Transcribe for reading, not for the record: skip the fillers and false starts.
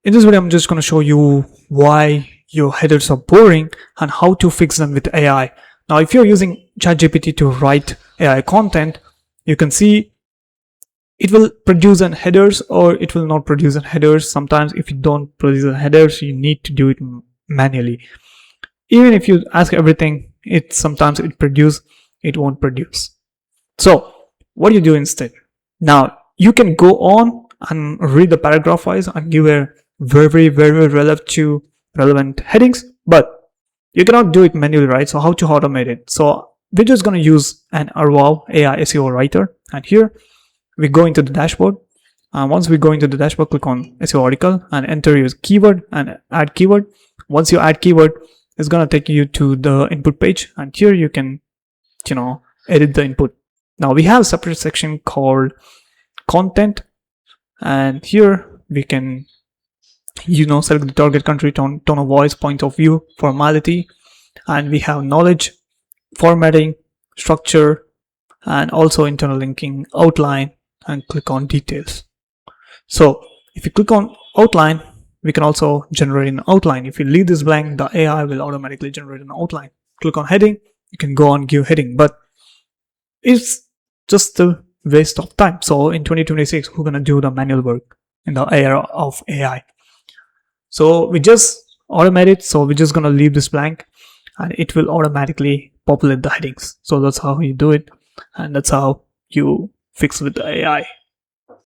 In this video, I'm just going to show you why your headers are boring and how to fix them with AI. Now, if you're using ChatGPT to write AI content, you can see it will produce an headers or it will not produce an headers. Sometimes if you don't produce a headers, you need to do it manually. Even if you ask everything, sometimes it won't produce. So what do you do instead? Now you can go on and read the paragraph wise and give a very relevant headings, but you cannot do it manually, right? So how to automate it? So we're just going to use an AI SEO Writer, and here we go into the dashboard. Once we go into the dashboard, click on SEO article and enter your keyword and add keyword. Once you add keyword, it's going to take you to the input page, and here you can edit the input. Now we have a separate section called content, and here we can select the target country, tone of voice, point of view, formality, and we have knowledge, formatting, structure, and also internal linking, outline, and click on details. So if you click on outline, we can also generate an outline. If you leave this blank, the AI will automatically generate an outline. Click on heading, you can go on give heading, but it's just a waste of time. So in 2026, we're gonna do the manual work in the era of AI. So we just automate it. So we're just gonna leave this blank and it will automatically populate the headings. So that's how you do it, and that's how you fix with the AI.